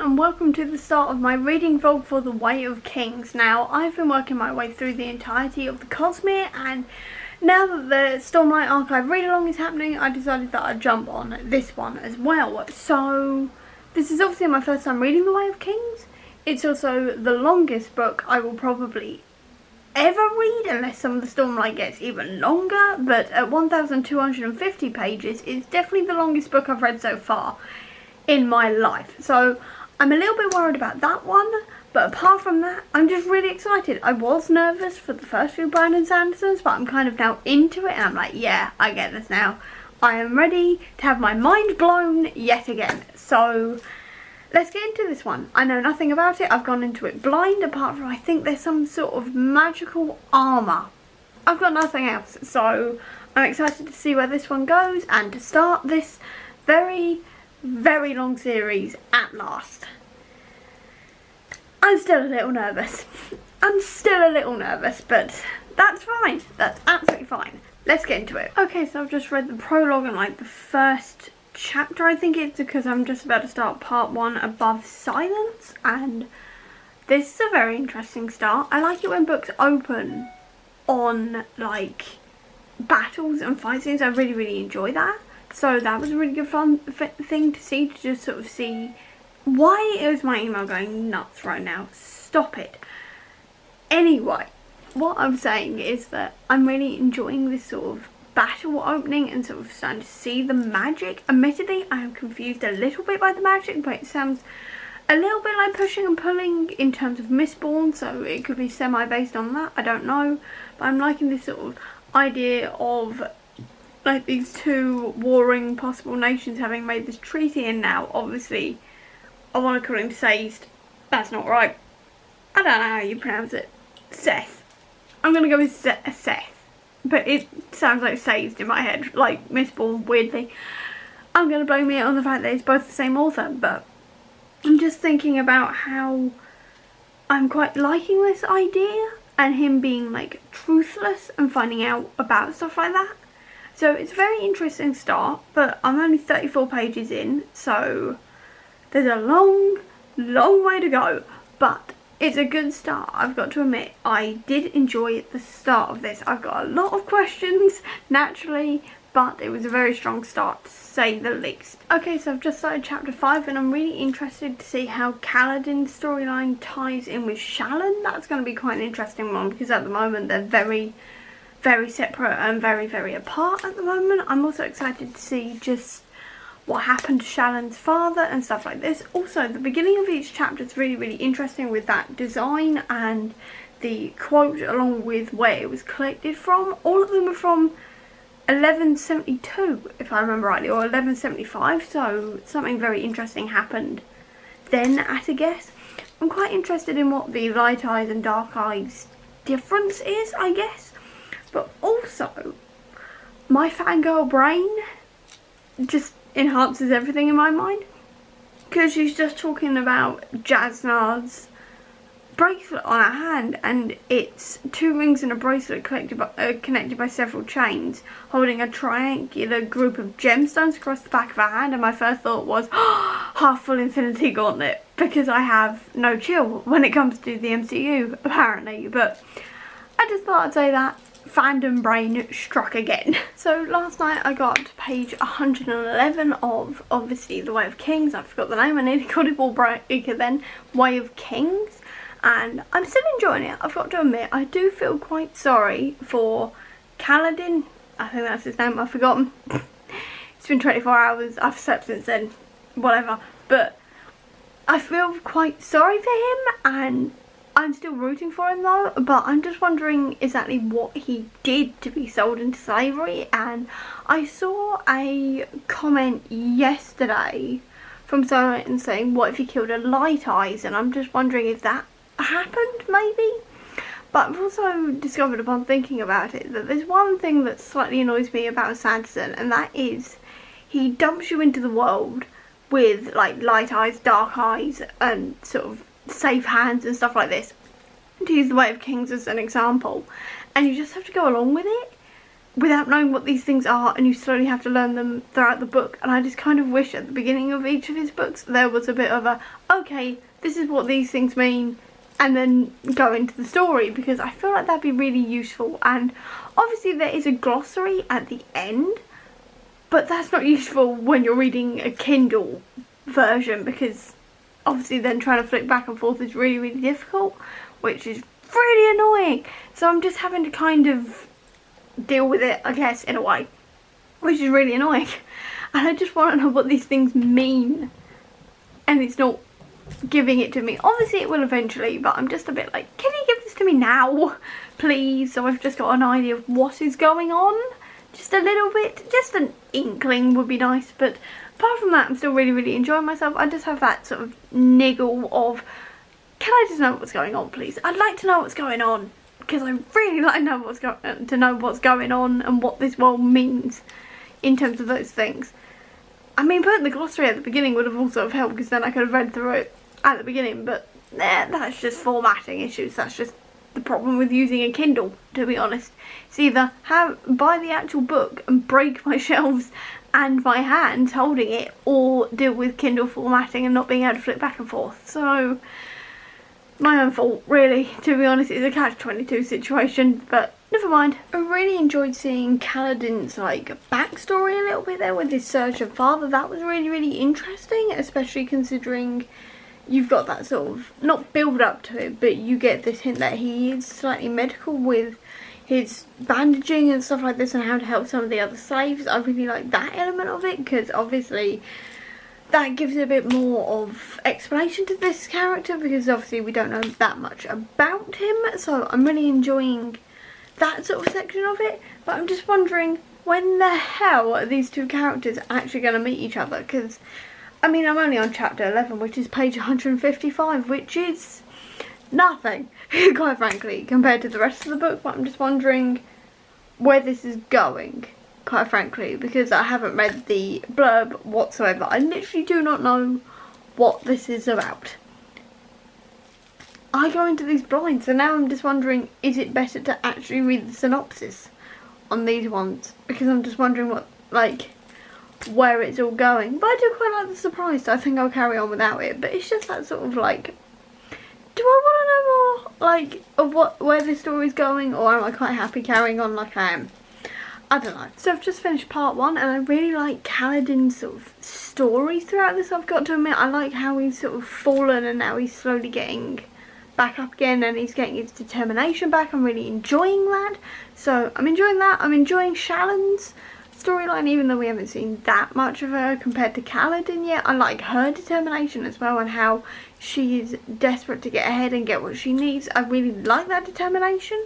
and welcome to the start of my reading vlog for The Way of Kings. Now, I've been working my way through the entirety of the Cosmere, and now that the Stormlight Archive read-along is happening, I decided that I'd jump on this one as well. So, this is obviously my first time reading The Way of Kings. It's also the longest book I will probably ever read, unless some of the Stormlight gets even longer, but at 1,250 pages, it's definitely the longest book I've read so far in my life. So I'm a little bit worried about that one, but apart from that, I'm just really excited. I was nervous for the first few Brandon Sandersons, but I'm kind of now into it, and I'm like, yeah, I get this now. I am ready to have my mind blown yet again. So let's get into this one. I know nothing about it. I've gone into it blind, apart from I think there's some sort of magical armour. I've got nothing else, so I'm excited to see where this one goes and to start this very long series at last. I'm still a little nervous. But that's fine. That's absolutely fine. Let's get into it. Okay, so I've just read the prologue and like the first chapter, I think it's, because I'm just about to start part 1, Above Silence, and this is a very interesting start. I like it when books open on like battles and fight scenes. I really enjoy that. So that was a really good fun thing to see, to just sort of see. Why is my email going nuts right now? Stop it. Anyway, what I'm saying is that I'm really enjoying this sort of battle opening and sort of starting to see the magic. Admittedly, I am confused a little bit by the magic, but it sounds a little bit like pushing and pulling in terms of Mistborn, so it could be semi-based on that, I don't know. But I'm liking this sort of idea of like these two warring possible nations having made this treaty, and now obviously I want to call him Sazed. That's not right. I don't know how you pronounce it. Seth. I'm going to go with Seth. But it sounds like Sazed in my head, like Mistborn, weirdly. I'm going to blame it on the fact that it's both the same author, but I'm just thinking about how I'm quite liking this idea, and him being like truthless and finding out about stuff like that. So it's a very interesting start, but I'm only 34 pages in, so there's a long way to go, but it's a good start. I've got to admit, I did enjoy the start of this. I've got a lot of questions, naturally, but it was a very strong start, to say the least. Okay, so I've just started chapter 5, and I'm really interested to see how Kaladin's storyline ties in with Shallan. That's going to be quite an interesting one, because at the moment they're very separate and very apart at the moment. I'm also excited to see just what happened to Shallan's father and stuff like this. Also, the beginning of each chapter is really interesting with that design and the quote along with where it was collected from. All of them are from 1172, if I remember rightly, or 1175, so something very interesting happened then at a guess. I'm quite interested in what the light eyes and dark eyes difference is, I guess. But also, my fangirl brain just enhances everything in my mind, because she's just talking about Jasnard's bracelet on her hand, and it's 2 rings and a bracelet connected by several chains, holding a triangular group of gemstones across the back of her hand, and my first thought was, half full Infinity Gauntlet, because I have no chill when it comes to the MCU, apparently. But I just thought I'd say that. Fandom brain struck again. So last night I got to page 111 of, obviously, The Way of Kings. I forgot the name, I nearly called it Ball Breaker then. Way of Kings. And I'm still enjoying it, I've got to admit. I do feel quite sorry for Kaladin. I think that's his name, I've forgotten. It's been 24 hours, I've slept since then, whatever. But I feel quite sorry for him, and I'm still rooting for him though, but I'm just wondering exactly what he did to be sold into slavery. And I saw a comment yesterday from someone saying, what if he killed a Light Eyes? And I'm just wondering if that happened, maybe. But I've also discovered upon thinking about it that there's one thing that slightly annoys me about Sanderson, and that is he dumps you into the world with like light eyes, dark eyes, and sort of safe hands and stuff like this, to use The Way of Kings as an example, and you just have to go along with it. without knowing what these things are, and you slowly have to learn them throughout the book. And I just kind of wish at the beginning of each of his books there was a bit of a, okay, this is what these things mean, and then go into the story, because I feel like that'd be really useful. And obviously there is a glossary at the end, but that's not useful when you're reading a Kindle version, because obviously then trying to flick back and forth is really, really difficult, which is really annoying. So I'm just having to kind of deal with it, I guess, in a way, which is really annoying. And I just want to know what these things mean, and it's not giving it to me. Obviously it will eventually, but I'm just a bit like, can you give this to me now, please? So I've just got an idea of what is going on, just a little bit, just an inkling would be nice. But apart from that, I'm still really, really enjoying myself. I just have that sort of niggle of, can I just know what's going on, please? I'd like to know what's going on, because I really like to know what's going on and what this world means in terms of those things. I mean, putting the glossary at the beginning would have also helped, because then I could have read through it at the beginning, but that's just formatting issues. That's just the problem with using a Kindle, to be honest. It's either buy the actual book and break my shelves and my hands holding it, or deal with Kindle formatting and not being able to flip back and forth. So my own fault, really, to be honest. It's a catch-22 situation, but never mind. I really enjoyed seeing Kaladin's backstory a little bit there with his surgeon father. That was really, really interesting, especially considering you've got that sort of, not build up to it, but you get this hint that he is slightly medical with his bandaging and stuff like this, and how to help some of the other slaves. I really like that element of it, because obviously that gives a bit more of explanation to this character, because obviously we don't know that much about him. So I'm really enjoying that sort of section of it. But I'm just wondering, when the hell are these two characters actually going to meet each other? Because I mean, I'm only on chapter 11, which is page 155, which is nothing, quite frankly, compared to the rest of the book. But I'm just wondering where this is going, quite frankly, because I haven't read the blurb whatsoever. I literally do not know what this is about. I go into these blind, so now I'm just wondering, is it better to actually read the synopsis on these ones? Because I'm just wondering what, where it's all going. But I do quite like the surprise, so I think I'll carry on without it. But it's just that sort of do I want to know more of where this story's going, or am I quite happy carrying on like I am? I don't know. So I've just finished part 1, and I really like Kaladin's sort of story throughout this. I've got to admit, I like how he's sort of fallen and now he's slowly getting back up again, and he's getting his determination back. I'm really enjoying that. So I'm enjoying that. I'm enjoying Shallon's storyline, even though we haven't seen that much of her compared to Kaladin yet. I like her determination as well, and how she is desperate to get ahead and get what she needs. I really like that determination.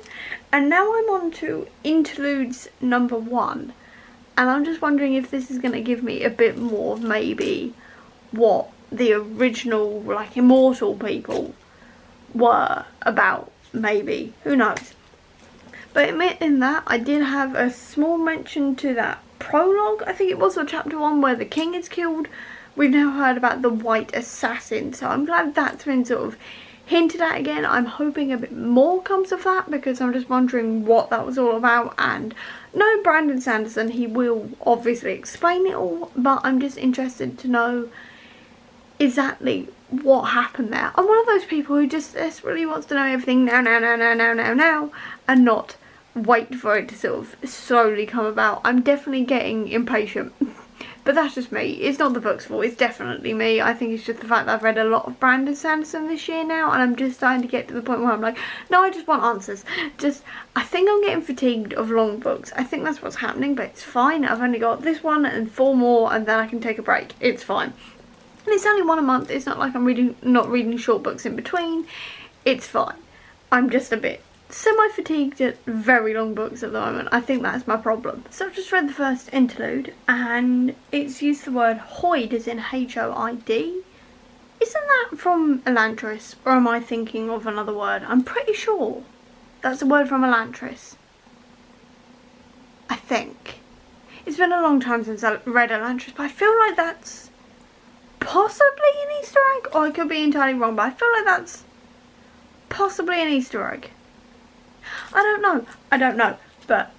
And now I'm on to interludes number 1, and I'm just wondering if this is going to give me a bit more of maybe what the original immortal people were about, maybe, who knows. But in that, I did have a small mention to that prologue, I think it was, or chapter 1, where the king is killed. We've now heard about the white assassin, so I'm glad that's been sort of hinted at again. I'm hoping a bit more comes of that, because I'm just wondering what that was all about. And no, Brandon Sanderson, he will obviously explain it all, but I'm just interested to know exactly what happened there. I'm one of those people who just desperately wants to know everything now, and not wait for it to sort of slowly come about. I'm definitely getting impatient. But that's just me. It's not the book's fault, it's definitely me. I think it's just the fact that I've read a lot of Brandon Sanderson this year now, and I'm just starting to get to the point where I'm like, no, I just want answers. I think I'm getting fatigued of long books. I think that's what's happening, but it's fine. I've only got this one and 4 more, and then I can take a break. It's fine. And it's only 1 a month. It's not like I'm not reading short books in between. It's fine. I'm just a bit semi-fatigued at very long books at the moment. I think that's my problem. So I've just read the first interlude, and it's used the word Hoid as in H-O-I-D. Isn't that from Elantris, or am I thinking of another word? I'm pretty sure that's a word from Elantris. I think. It's been a long time since I read Elantris, but I feel like that's possibly an Easter egg, or I could be entirely wrong, but I feel like that's possibly an Easter egg. I don't know, but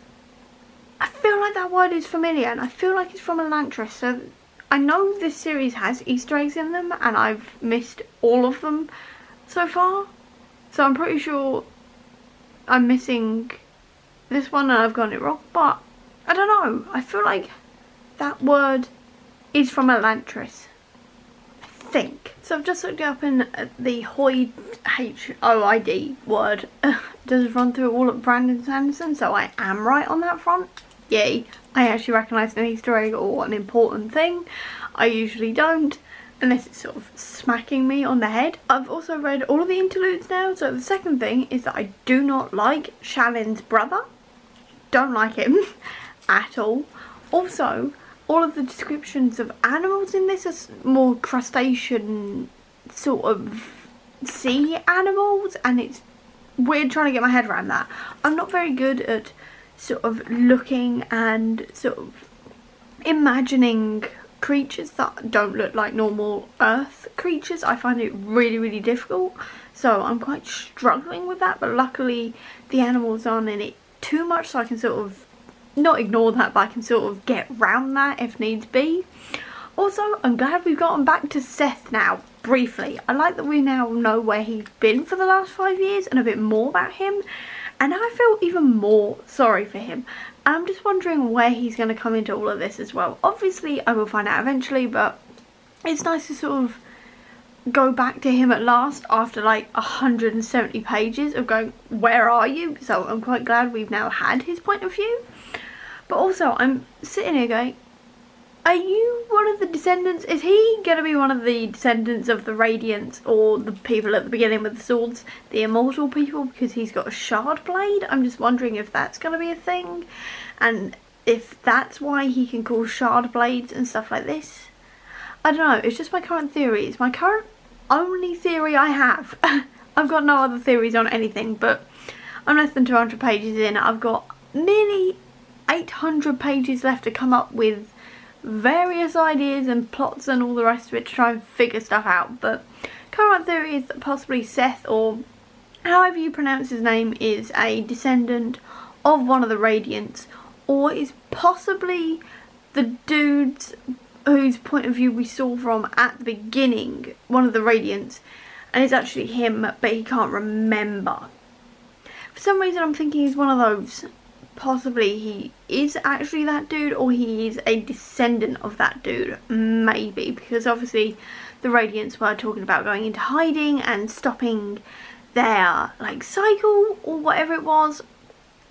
I feel like that word is familiar, and I feel like it's from Elantris. So I know this series has Easter eggs in them, and I've missed all of them so far. So I'm pretty sure I'm missing this one and I've gotten it wrong. But I don't know. I feel like that word is from Elantris. I think. So I've just looked up in the Hoid, H-O-I-D word. Does run through all of Brandon Sanderson, so I am right on that front. Yay. I actually recognised an Easter egg or an important thing. I usually don't, unless it's sort of smacking me on the head. I've also read all of the interludes now, so the second thing is that I do not like Shalyn's brother. Don't like him at all. Also, all of the descriptions of animals in this are more crustacean sort of sea animals, and it's weird trying to get my head around that. I'm not very good at sort of looking and sort of imagining creatures that don't look like normal Earth creatures. I find it really, really difficult, so I'm quite struggling with that, but luckily the animals aren't in it too much, so I can sort of not ignore that, but I can sort of get round that if needs be. Also, I'm glad we've gotten back to Seth now, briefly. I like that we now know where he's been for the last 5 years and a bit more about him, and I feel even more sorry for him. And I'm just wondering where he's going to come into all of this as well. Obviously, I will find out eventually, but it's nice to sort of go back to him at last after like 170 pages of going, where are you? So I'm quite glad we've now had his point of view. But also, I'm sitting here going, are you one of the descendants? Is he going to be one of the descendants of the Radiants, or the people at the beginning with the swords, the immortal people, because he's got a shard blade? I'm just wondering if that's going to be a thing, and if that's why he can call shard blades and stuff like this. I don't know, it's just my current theory. It's my current only theory I have. I've got no other theories on anything, but I'm less than 200 pages in. I've got nearly 800 pages left to come up with various ideas and plots and all the rest of it to try and figure stuff out. But current theory is that possibly Seth, or however you pronounce his name, is a descendant of one of the Radiants, or is possibly the dudes whose point of view we saw from at the beginning, one of the Radiants, and it's actually him, but he can't remember. For some reason I'm thinking he's one of those. Possibly he is actually that dude, or he is a descendant of that dude, maybe, because obviously the Radiants were talking about going into hiding and stopping their like cycle or whatever it was.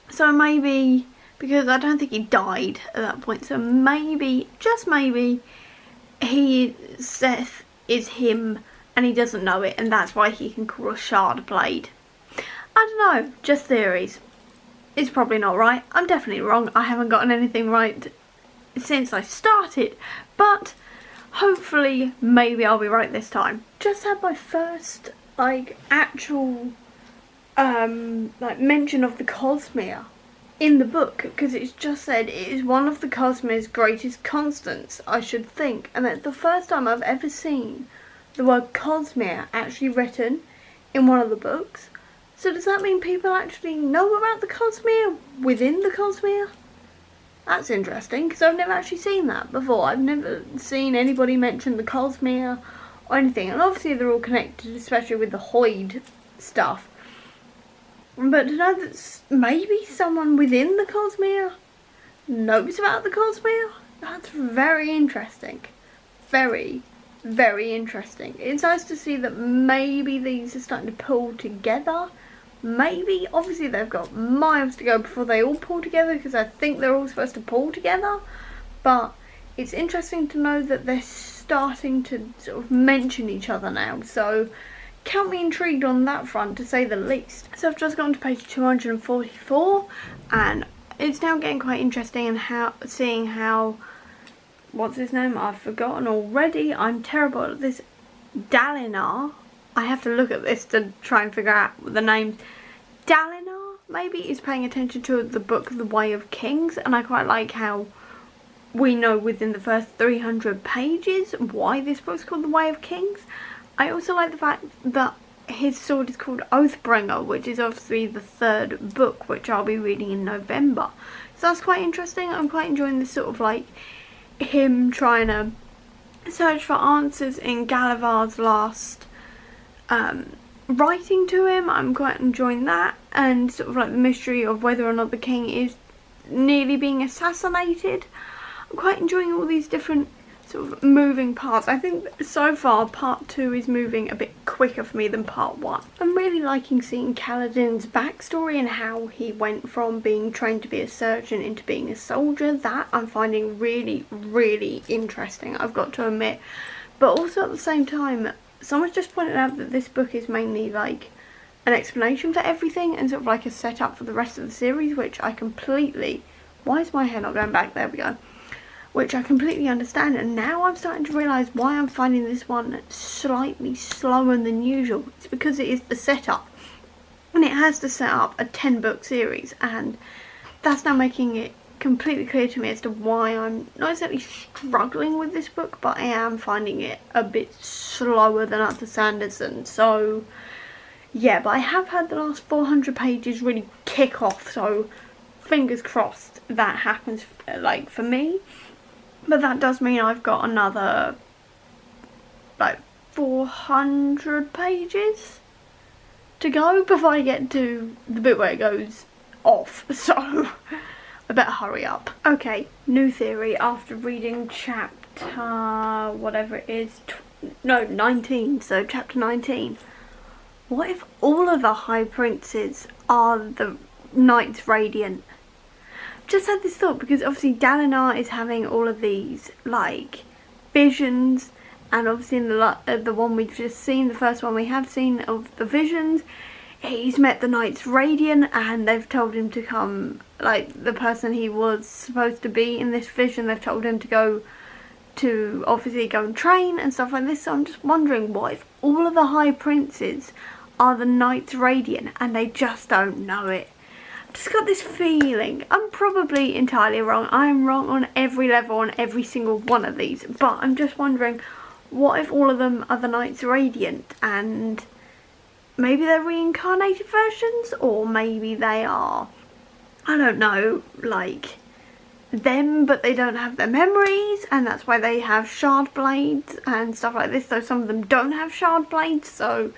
So maybe, because I don't think he died at that point, so maybe, just maybe, Seth is him and he doesn't know it, and that's why he can call a shard blade. I don't know, just theories. It's probably not right. I'm definitely wrong. I haven't gotten anything right since I started, but hopefully maybe I'll be right this time. Just had my first like actual like mention of the Cosmere in the book, because it's just said it is one of the Cosmere's greatest constants, I should think, and that's the first time I've ever seen the word Cosmere actually written in one of the books. So does that mean people actually know about the Cosmere within the Cosmere? That's interesting, because I've never actually seen that before. I've never seen anybody mention the Cosmere or anything. And obviously they're all connected, especially with the Hoid stuff. But to know that maybe someone within the Cosmere knows about the Cosmere, that's very interesting. Very, very interesting. It's nice to see that maybe these are starting to pull together. Maybe, obviously they've got miles to go before they all pull together, because I think they're all supposed to pull together, but it's interesting to know that they're starting to sort of mention each other now, so count me intrigued on that front, to say the least. So I've just gone to page 244, and it's now getting quite interesting, and seeing how, what's his name, I've forgotten already, I'm terrible at this, Dalinar, I have to look at this to try and figure out the names. Dalinar, maybe, is paying attention to the book The Way of Kings, and I quite like how we know within the first 300 pages why this book's called The Way of Kings. I also like the fact that his sword is called Oathbringer, which is obviously the 3rd book, which I'll be reading in November. So that's quite interesting. I'm quite enjoying this sort of like him trying to search for answers in Galavar's last writing to him. I'm quite enjoying that, and sort of like the mystery of whether or not the king is nearly being assassinated. I'm quite enjoying all these different sort of moving parts. I think so far part 2 is moving a bit quicker for me than part 1. I'm really liking seeing Kaladin's backstory and how he went from being trained to be a surgeon into being a soldier. That I'm finding really, really interesting, I've got to admit. But also at the same time, someone's just pointed out that this book is mainly like an explanation for everything and sort of like a setup for the rest of the series, which I completely... Why is my hair not going back? There we go. Which I completely understand, and now I'm starting to realise why I'm finding this one slightly slower than usual. It's because it is the setup, and it has to set up a 10-book series, and that's now making it completely clear to me as to why I'm not exactly struggling with this book, but I am finding it a bit slower than Arthur Sanderson. So yeah, but I have had the last 400 pages really kick off, so fingers crossed that happens like for me. But that does mean I've got another like 400 pages to go before I get to the bit where it goes off, so I better hurry up. Okay, new theory after reading chapter whatever it is, 19, so chapter 19. What if all of the High Princes are the Knights Radiant? Just had this thought, because obviously Dalinar is having all of these like visions, and obviously in the one we've just seen, the first one we have seen of the visions, he's met the Knights Radiant, and they've told him to come, like the person he was supposed to be in this vision, they've told him to go to obviously go and train and stuff like this. So I'm just wondering, what if all of the High Princes are the Knights Radiant and they just don't know it? Just got this feeling. I'm probably entirely wrong. I'm wrong on every level on every single one of these, but I'm just wondering, what if all of them are the Knights Radiant, and maybe they're reincarnated versions, or maybe they are, I don't know, like them, but they don't have their memories, and that's why they have shard blades and stuff like this, though some of them don't have shard blades, so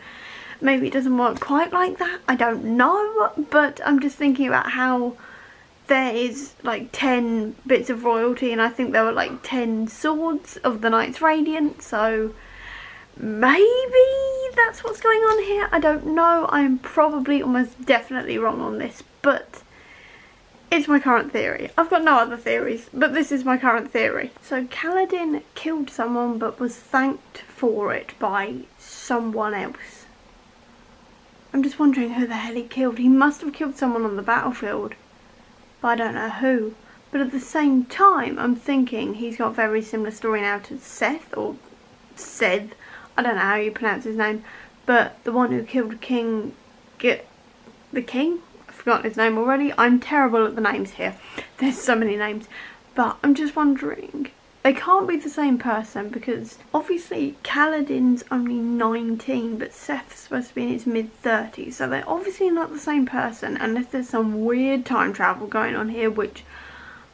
maybe it doesn't work quite like that. I don't know, but I'm just thinking about how there is like 10 bits of royalty, and I think there were like 10 swords of the Knights Radiant, so maybe that's what's going on here. I don't know. I'm probably almost definitely wrong on this, but it's my current theory. I've got no other theories, but this is my current theory. So Kaladin killed someone but was thanked for it by someone else. I'm just wondering who the hell he killed. He must have killed someone on the battlefield, but I don't know who. But at the same time, I'm thinking he's got a very similar story now to Seth, or Seth, I don't know how you pronounce his name, but the one who killed the king? I've forgotten his name already. I'm terrible at the names here. There's so many names. But I'm just wondering, they can't be the same person, because obviously Kaladin's only 19, but Seth's supposed to be in his mid-30s, so they're obviously not the same person, unless there's some weird time travel going on here, which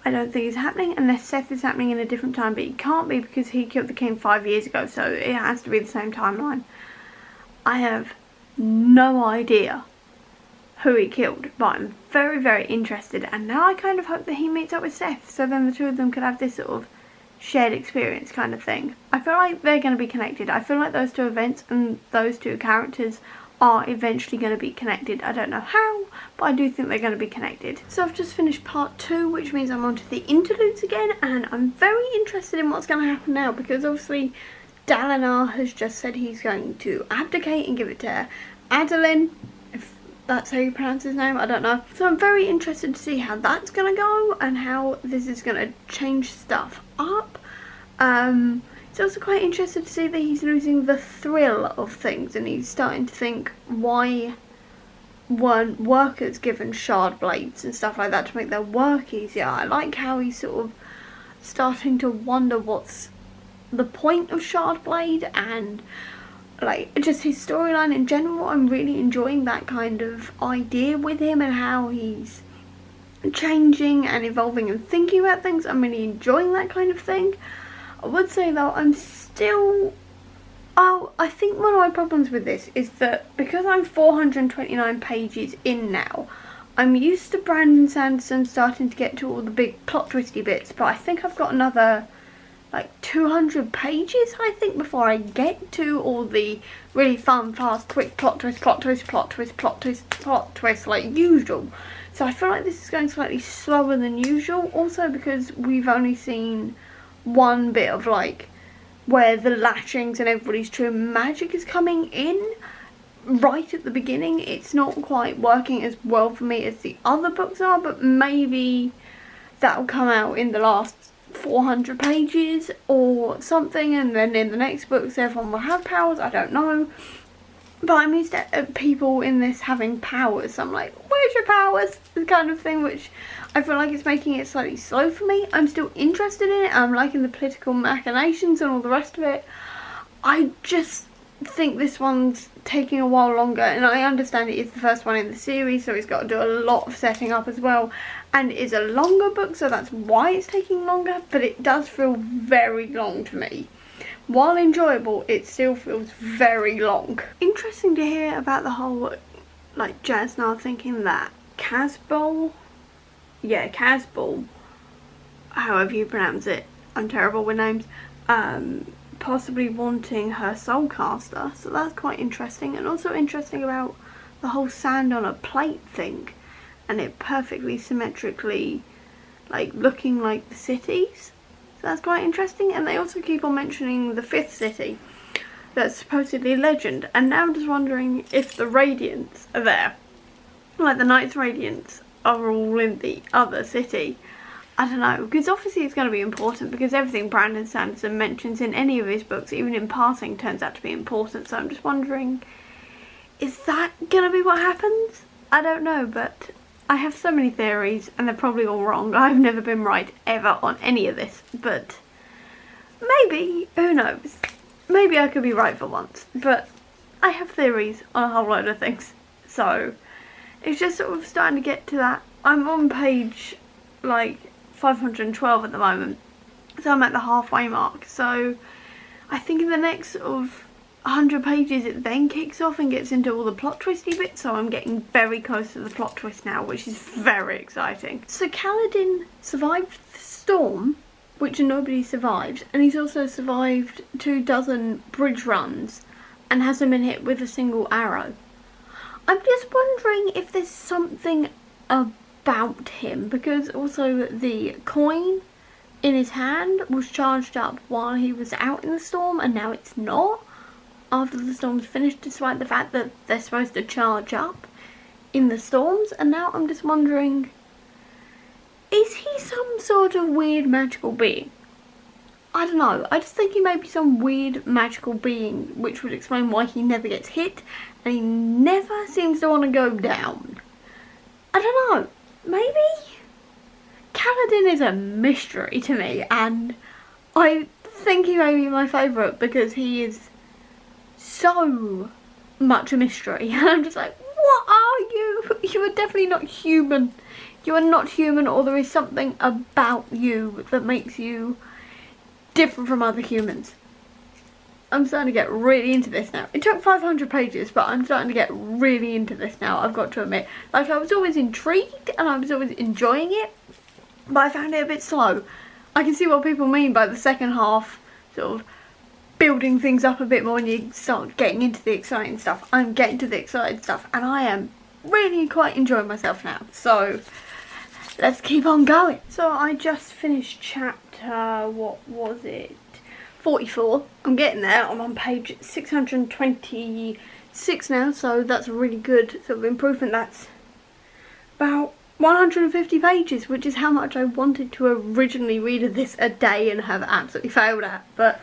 I don't think is happening, unless Seth is happening in a different time, but he can't be because he killed the king 5 years ago, so it has to be the same timeline. I have no idea who he killed, but I'm very, very interested, and now I kind of hope that he meets up with Seth, so then the two of them could have this sort of shared experience kind of thing. I feel like they're going to be connected. I feel like those two events and those two characters are eventually going to be connected. I don't know how, but I do think they're going to be connected. So I've just finished part 2, which means I'm on to the interludes again, and I'm very interested in what's going to happen now, because obviously Dalinar has just said he's going to abdicate and give it to Adolin, if that's how you pronounce his name, I don't know. So I'm very interested to see how that's going to go and how this is going to change stuff up. It's also quite interesting to see that he's losing the thrill of things, and he's starting to think, why weren't workers given shard blades and stuff like that to make their work easier? I like how he's sort of starting to wonder what's the point of shard blade, and like, just his storyline in general. I'm really enjoying that kind of idea with him and how he's changing and evolving and thinking about things. I'm really enjoying that kind of thing. I would say though, I'm still... I think one of my problems with this is that because I'm 429 pages in now, I'm used to Brandon Sanderson starting to get to all the big plot twisty bits, but I think I've got another like 200 pages, I think, before I get to all the really fun, fast, quick plot twist, plot twist, plot twist, plot twist, plot twist, like usual. So I feel like this is going slightly slower than usual, also because we've only seen one bit of like where the lashings and everybody's true magic is coming in right at the beginning. It's not quite working as well for me as the other books are, but maybe that'll come out in the last 400 pages or something, and then in the next books everyone will have powers. I don't know, but I'm used to people in this having powers, so I'm like, where's your powers? The kind of thing, which I feel like it's making it slightly slow for me. I'm still interested in it. I'm liking the political machinations and all the rest of it. I just think this one's taking a while longer, and I understand it is the first one in the series, so it's got to do a lot of setting up as well, and it is a longer book, so that's why it's taking longer, but it does feel very long to me. While enjoyable, it still feels very long. Interesting to hear about the whole, like, Jazz now thinking that Casboll, however you pronounce it, I'm terrible with names, possibly wanting her soulcaster, so that's quite interesting. And also interesting about the whole sand on a plate thing, and it perfectly symmetrically like looking like the cities, so that's quite interesting. And they also keep on mentioning the 5th city that's supposedly legend, and now I'm just wondering if the Radiants are there, like the Knights Radiants are all in the other city. I don't know, because obviously it's going to be important, because everything Brandon Sanderson mentions in any of his books, even in passing, turns out to be important. So I'm just wondering, is that going to be what happens? I don't know, but I have so many theories, and they're probably all wrong. I've never been right ever on any of this, but maybe, who knows? Maybe I could be right for once, but I have theories on a whole load of things. So it's just sort of starting to get to that. I'm on page, like, 512 at the moment, so I'm at the halfway mark. So I think in the next sort of 100 pages it then kicks off and gets into all the plot twisty bits, so I'm getting very close to the plot twist now, which is very exciting. So Kaladin survived the storm, which nobody survived, and he's also survived 24 bridge runs and hasn't been hit with a single arrow. I'm just wondering if there's something about him, because also the coin in his hand was charged up while he was out in the storm, and now it's not after the storm's finished, despite the fact that they're supposed to charge up in the storms. And now I'm just wondering, is he some sort of weird magical being? I don't know, I just think he may be some weird magical being, which would explain why he never gets hit and he never seems to want to go down. I don't know, maybe Kaladin is a mystery to me, and I think he may be my favourite because he is so much a mystery. And I'm just like, what are you? You are definitely not human. You are not human, or there is something about you that makes you different from other humans. I'm starting to get really into this now. It took 500 pages, but I'm starting to get really into this now, I've got to admit. Like, I was always intrigued and I was always enjoying it, but I found it a bit slow. I can see what people mean by the second half, sort of building things up a bit more and you start getting into the exciting stuff. I'm getting to the exciting stuff and I am really quite enjoying myself now. So let's keep on going. So I just finished chapter, what was it? 44. I'm getting there. I'm on page 626 now, so that's a really good sort of improvement. That's about 150 pages, which is how much I wanted to originally read of this a day and have absolutely failed at. But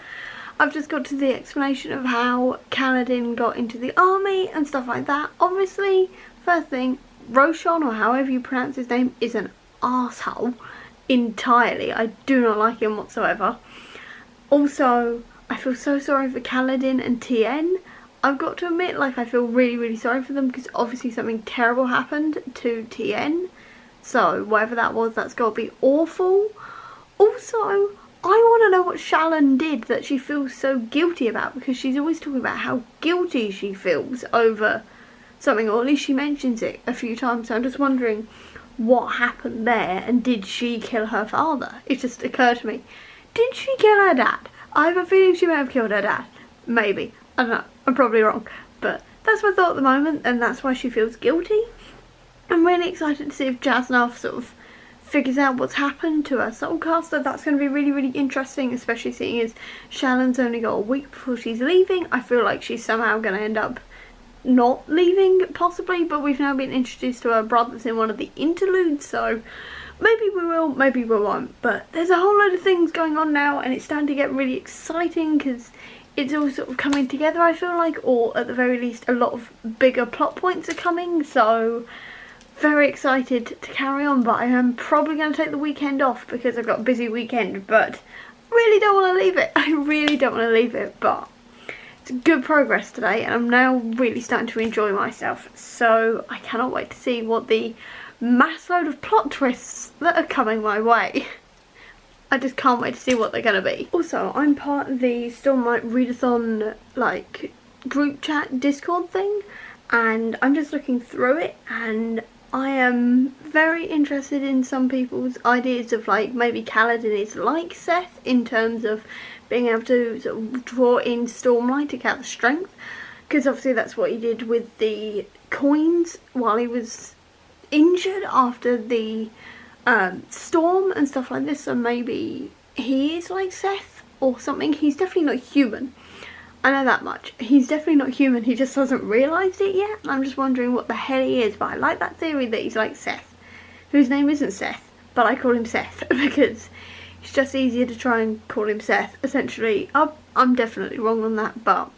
I've just got to the explanation of how Kaladin got into the army and stuff like that. Obviously, first thing, Roshan, or however you pronounce his name, is an arsehole entirely. I do not like him whatsoever. Also, I feel so sorry for Kaladin and Tien. I've got to admit, like, I feel really, really sorry for them because obviously something terrible happened to Tien. So, whatever that was, that's got to be awful. Also, I want to know what Shallan did that she feels so guilty about, because she's always talking about how guilty she feels over something, or at least she mentions it a few times. So I'm just wondering what happened there, and did she kill her father? It just occurred to me, did she kill her dad? I have a feeling she may have killed her dad. Maybe. I don't know. I'm probably wrong. But that's my thought at the moment, and that's why she feels guilty. I'm really excited to see if Jasnaf sort of figures out what's happened to her soulcaster. That's going to be really, really interesting, especially seeing as Shallan's only got a week before she's leaving. I feel like she's somehow going to end up not leaving, possibly, but we've now been introduced to her brothers in one of the interludes, so maybe we will, maybe we won't. But there's a whole load of things going on now, and it's starting to get really exciting because it's all sort of coming together, I feel like, or at the very least a lot of bigger plot points are coming, so very excited to carry on. But I am probably going to take the weekend off because I've got a busy weekend, but really don't want to leave it. I really don't want to leave it, but it's good progress today, and I'm now really starting to enjoy myself, so I cannot wait to see what the mass load of plot twists that are coming my way. I just can't wait to see what they're going to be. Also, I'm part of the Stormlight Readathon, like, group chat Discord thing, and I'm just looking through it, and I am very interested in some people's ideas of, like, maybe Kaladin is like Seth in terms of being able to sort of draw in Stormlight to gather strength, because obviously that's what he did with the coins while he was injured after the storm and stuff like this. So maybe he is like Seth or something. He's definitely not human, I know that much. He's definitely not human, he just hasn't realised it yet. I'm just wondering what the hell he is, but I like that theory that he's like Seth, whose name isn't Seth, but I call him Seth because it's just easier to try and call him Seth, essentially. I'm definitely wrong on that, but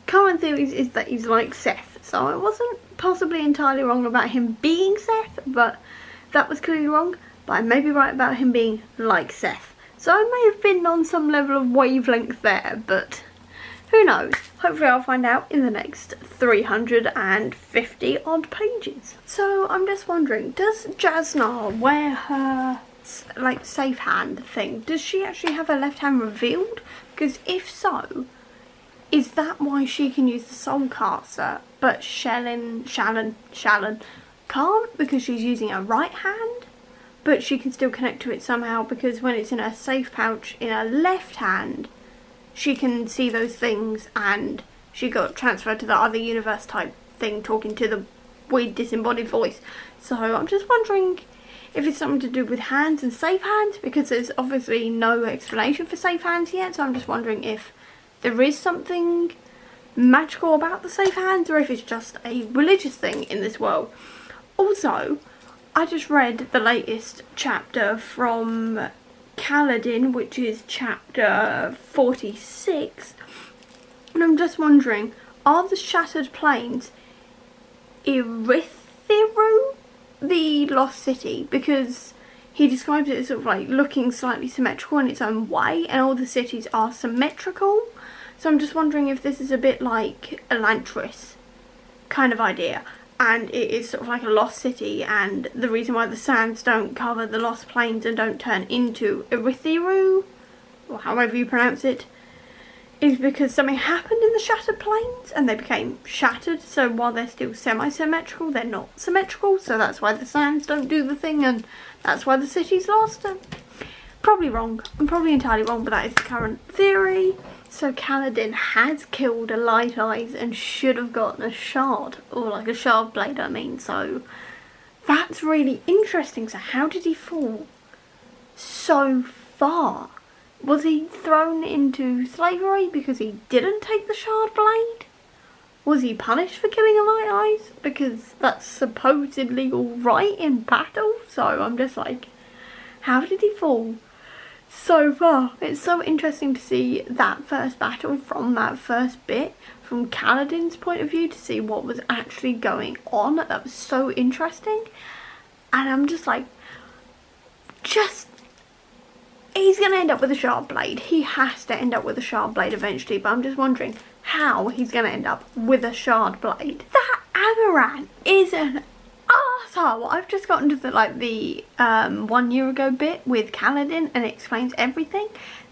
current theories is that he's like Seth, so I wasn't possibly entirely wrong about him being Seth, but that was clearly wrong. But I may be right about him being like Seth, so I may have been on some level of wavelength there, but who knows. Hopefully I'll find out in the next 350 odd pages. So I'm just wondering, does Jasnah wear her, like, safe hand thing? Does she actually have her left hand revealed? Because if so, is that why she can use the soulcaster, but Shallan can't because she's using her right hand? But she can still connect to it somehow because when it's in her safe pouch in her left hand, she can see those things, and she got transferred to the other universe type thing, talking to the weird disembodied voice. So I'm just wondering if it's something to do with hands and safe hands, because there's obviously no explanation for safe hands yet, so I'm just wondering if there is something magical about the safe hands, or if it's just a religious thing in this world. Also, I just read the latest chapter from Kaladin, which is chapter 46, and I'm just wondering, are the Shattered Plains Irithiru, the Lost City? Because he describes it as sort of like looking slightly symmetrical in its own way, and all the cities are symmetrical, so I'm just wondering if this is a bit like Elantris kind of idea, and it is sort of like a lost city, and the reason why the sands don't cover the lost plains and don't turn into Irithiru, or however you pronounce it, is because something happened in the Shattered Plains and they became shattered, so while they're still semi-symmetrical, they're not symmetrical, so that's why the sands don't do the thing, and that's why the city's lost. Probably wrong. I'm probably entirely wrong, but that is the current theory. So Kaladin has killed a Light Eyes and should have gotten a shard, or like a shard blade I mean, so that's really interesting. So how did he fall so far? Was he thrown into slavery because he didn't take the shard blade? Was he punished for killing a Light Eyes? Because that's supposedly alright in battle, so I'm just like, how did he fall so far? It's so interesting to see that first battle from that first bit, from Kaladin's point of view, to see what was actually going on. That was so interesting, and I'm just like, just he's going to end up with a sharp blade. He has to end up with a sharp blade eventually, but I'm just wondering how he's going to end up with a shard blade. That Amaran is an arsehole. I've just gotten to the 1 year ago bit with Kaladin, and it explains everything.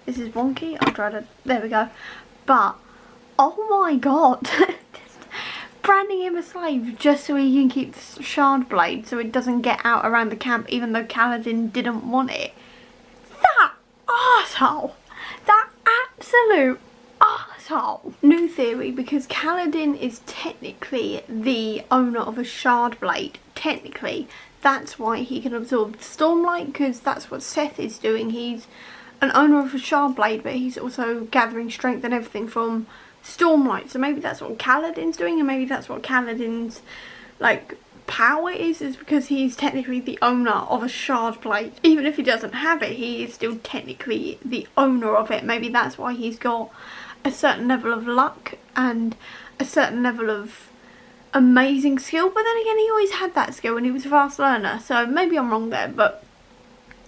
This is wonky. I'll try to, there we go. But, oh my god. Just branding him a slave just so he can keep the shard blade so it doesn't get out around the camp even though Kaladin didn't want it. That arsehole. That absolute arsehole. New theory, because Kaladin is technically the owner of a shard blade. Technically, that's why he can absorb Stormlight, because that's what Seth is doing. He's an owner of a shard blade, but he's also gathering strength and everything from Stormlight. So maybe that's what Kaladin's doing, and maybe that's what Kaladin's power is because he's technically the owner of a shard blade. Even if he doesn't have it, he is still technically the owner of it. Maybe that's why he's got a certain level of luck and a certain level of amazing skill. But then again, he always had that skill and he was a fast learner, so maybe I'm wrong there. But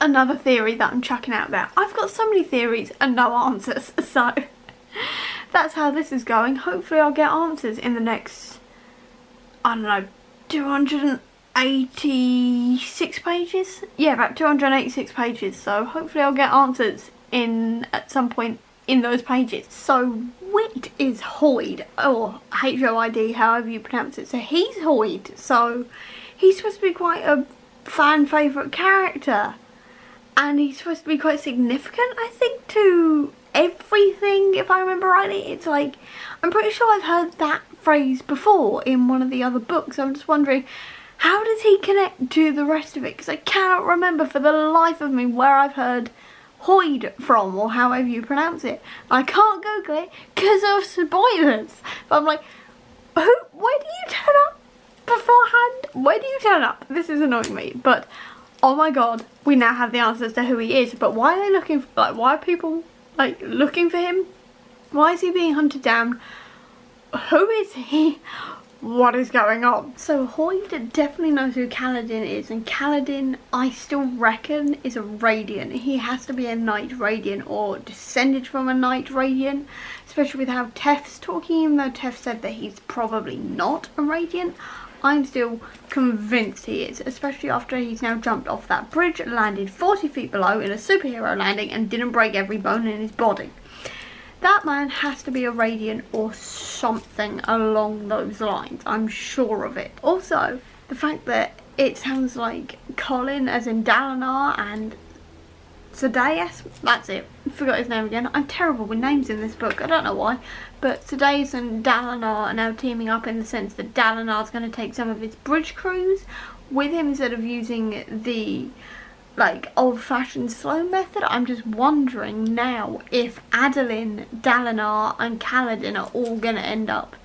another theory that I'm chucking out there. I've got so many theories and no answers, so that's how this is going. Hopefully I'll get answers in the next, I don't know, 286 pages? Yeah, about 286 pages, so hopefully I'll get answers at some point in those pages. So Wit is Hoid, or H-O-I-D, however you pronounce it. So he's Hoid, so he's supposed to be quite a fan favourite character. And he's supposed to be quite significant, I think, to everything, if I remember rightly. It's like, I'm pretty sure I've heard that phrase before in one of the other books. I'm just wondering, how does he connect to the rest of it? Because I cannot remember for the life of me where I've heard Hoid from, or however you pronounce it. I can't Google it because of spoilers. But I'm like, where do you turn up beforehand? Where do you turn up? This is annoying me, but oh my god, we now have the answers to who he is. But why are they looking for, why are people looking for him? Why is he being hunted down? Who is he? What is going on? So Hoid definitely knows who Kaladin is, and Kaladin, I still reckon, is a Radiant. He has to be a Knight Radiant or descended from a Knight Radiant, especially with how Tef's talking, even though Tef said that he's probably not a Radiant. I'm still convinced he is, especially after he's now jumped off that bridge, landed 40 feet below in a superhero landing and didn't break every bone in his body. That man has to be a Radiant or something along those lines. I'm sure of it. Also, the fact that it sounds like Colin as in Dalinar and Sadeas, that's it. I forgot his name again. I'm terrible with names in this book. I don't know why. But Sadeas and Dalinar are now teaming up in the sense that Dalinar's going to take some of his bridge crews with him instead of using the old-fashioned slow method. I'm just wondering now if Adeline, Dalinar and Kaladin are all going to end up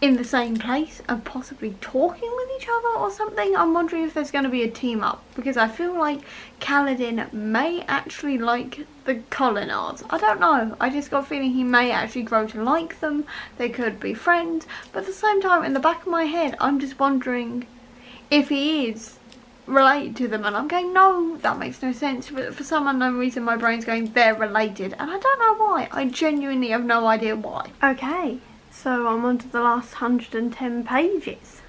in the same place and possibly talking with each other or something. I'm wondering if there's going to be a team up, because I feel like Kaladin may actually like the Collinars. I don't know, I just got a feeling he may actually grow to like them. They could be friends, but at the same time, in the back of my head, I'm just wondering if he is related to them, and I'm going, no, that makes no sense. But for some unknown reason, my brain's going, they're related, and I don't know why. I genuinely have no idea why. Okay, so I'm on to the last 110 pages.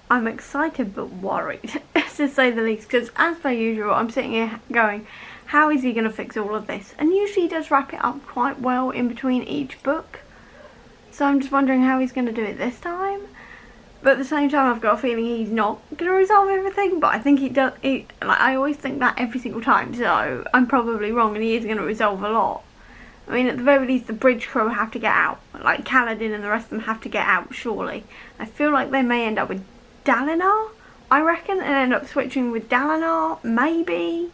I'm excited but worried, to say the least, because as per usual, I'm sitting here going, how is he going to fix all of this? And usually he does wrap it up quite well in between each book, so I'm just wondering how he's going to do it this time. But at the same time, I've got a feeling he's not going to resolve everything, but I think he does. I always think that every single time, so I'm probably wrong, and he is going to resolve a lot. I mean, at the very least, the bridge crew have to get out. Like, Kaladin and the rest of them have to get out, surely. I feel like they may end up with Dalinar, I reckon, and end up switching with Dalinar, maybe,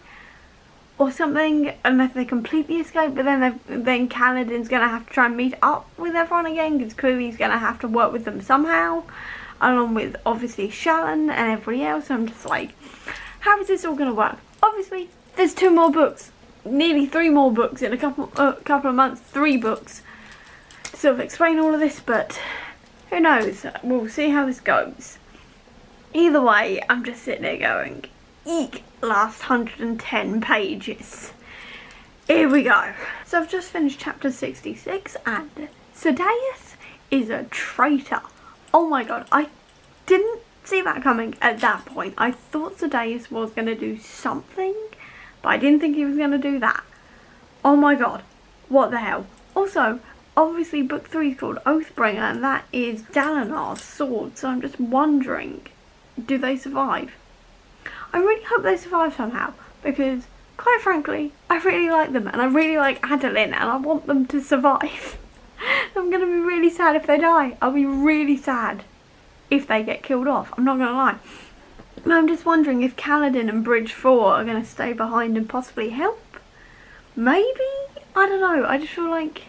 or something, unless they completely escape. But then Kaladin's going to have to try and meet up with everyone again, because clearly he's going to have to work with them somehow, along with, obviously, Shallan and everybody else. I'm just like, how is this all going to work? Obviously, there's 2 more books. Nearly 3 more books in a couple of months. 3 books to sort of explain all of this, but who knows? We'll see how this goes. Either way, I'm just sitting there going, eek, last 110 pages. Here we go. So I've just finished chapter 66 and Sedaeus is a traitor. Oh my god, I didn't see that coming at that point. I thought Sedaeus was going to do something, but I didn't think he was going to do that. Oh my god, what the hell. Also, obviously book 3 is called Oathbringer and that is Dalinar's sword, so I'm just wondering, do they survive? I really hope they survive somehow, because quite frankly, I really like them and I really like Adolin and I want them to survive. I'm going to be really sad if they die. I'll be really sad if they get killed off. I'm not going to lie. I'm just wondering if Kaladin and Bridge 4 are going to stay behind and possibly help. Maybe? I don't know. I just feel like...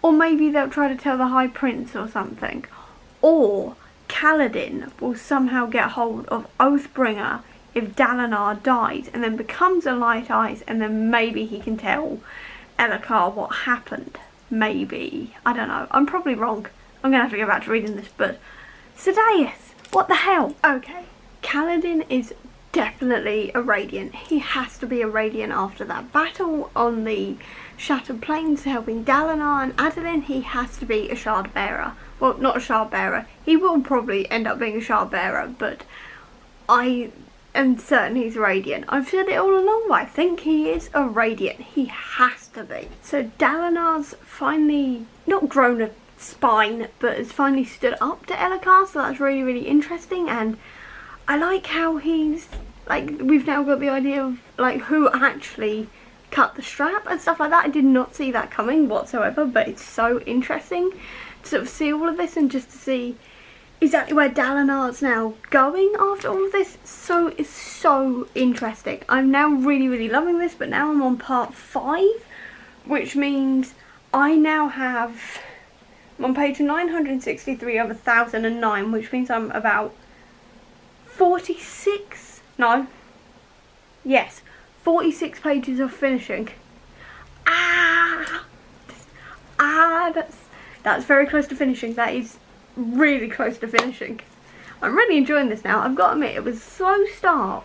Or maybe they'll try to tell the High Prince or something. Or Kaladin will somehow get hold of Oathbringer if Dalinar dies and then becomes a Light Eyes, and then maybe he can tell Elhokar what happened. Maybe. I don't know. I'm probably wrong. I'm going to have to go back to reading this, but... Sedaeus! What the hell? Okay. Kaladin is definitely a Radiant. He has to be a Radiant after that battle on the Shattered Plains helping Dalinar, and Adolin, he has to be a Shard Bearer. Well, not a Shard Bearer. He will probably end up being a Shard Bearer, but I am certain he's a Radiant. I've said it all along, but I think he is a Radiant. He has to be. So Dalinar's finally not grown a spine, but has finally stood up to Elhokar, so that's really, really interesting. And I like how he's, like, we've now got the idea of, like, who actually cut the strap and stuff like that. I did not see that coming whatsoever, but it's so interesting to sort of see all of this and just to see exactly where Dalinar's now going after all of this. So it's so interesting. I'm now really, really loving this, but now I'm on part 5, which means I now have... I'm on page 963 of 1009, which means I'm about 46 pages of finishing. That's very close to finishing. That is really close to finishing. I'm really enjoying this now. I've got to admit, it was a slow start,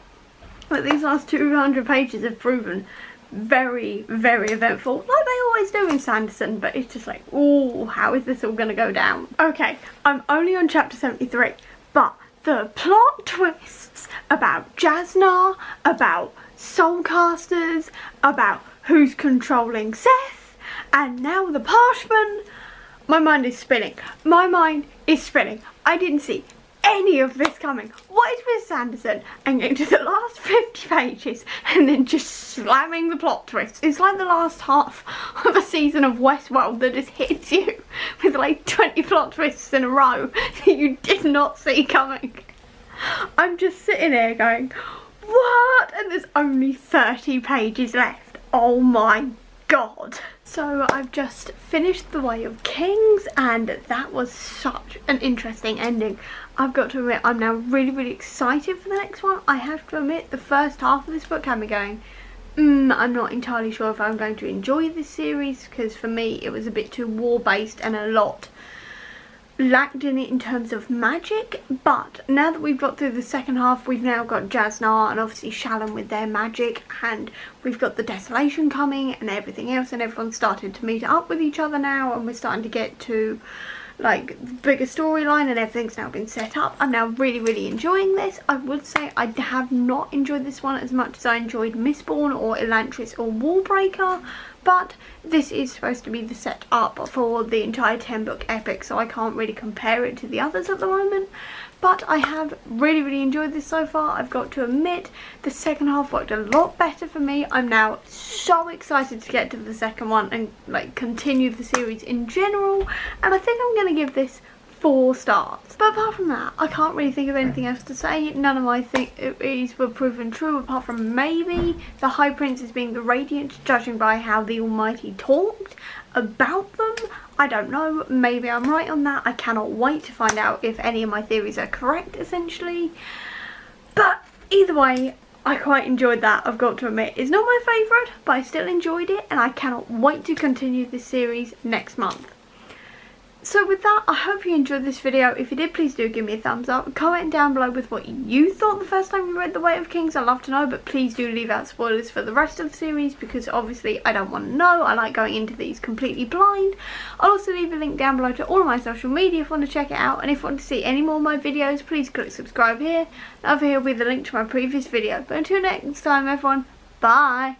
but these last 200 pages have proven very, very eventful, like they always do in Sanderson, but it's just like, oh, how is this all going to go down? Okay, I'm only on chapter 73, but the plot twists about Jasnar, about Soulcasters, about who's controlling Seth, and now the Parshman. My mind is spinning. My mind is spinning. I didn't see any of this coming. What is with Sanderson and getting to the last 50 pages and then just slamming the plot twist? It's like the last half of a season of Westworld that just hits you with like 20 plot twists in a row that you did not see coming. I'm just sitting here going, what? And there's only 30 pages left. Oh my god. So I've just finished The Way of Kings and that was such an interesting ending. I've got to admit, I'm now really, really excited for the next one. I have to admit, the first half of this book had me going, I'm not entirely sure if I'm going to enjoy this series, because for me it was a bit too war-based and a lot lacked in it in terms of magic. But now that we've got through the second half, we've now got Jasnar and obviously Shallan with their magic, and we've got the Desolation coming and everything else, and everyone's started to meet up with each other now, and we're starting to get to like the bigger storyline and everything's now been set up. I'm now really, really enjoying this. I would say I have not enjoyed this one as much as I enjoyed Mistborn or Elantris or Wallbreaker, but this is supposed to be the setup for the entire 10-book epic, so I can't really compare it to the others at the moment. But I have really, really enjoyed this so far. I've got to admit, the second half worked a lot better for me. I'm now so excited to get to the second one and like continue the series in general. And I think I'm going to give this 4 stars. But apart from that, I can't really think of anything else to say. None of my theories were proven true, apart from maybe the High Princess being the Radiant, judging by how the Almighty talked about them. I don't know, maybe I'm right on that. I cannot wait to find out if any of my theories are correct, essentially. But either way, I quite enjoyed that, I've got to admit. It's not my favourite, but I still enjoyed it, and I cannot wait to continue this series next month. So with that, I hope you enjoyed this video. If you did, please do give me a thumbs up. Comment down below with what you thought the first time you read The Way of Kings. I'd love to know, but please do leave out spoilers for the rest of the series because obviously I don't want to know. I like going into these completely blind. I'll also leave a link down below to all of my social media if you want to check it out. And if you want to see any more of my videos, please click subscribe here. And over here will be the link to my previous video. But until next time, everyone, bye!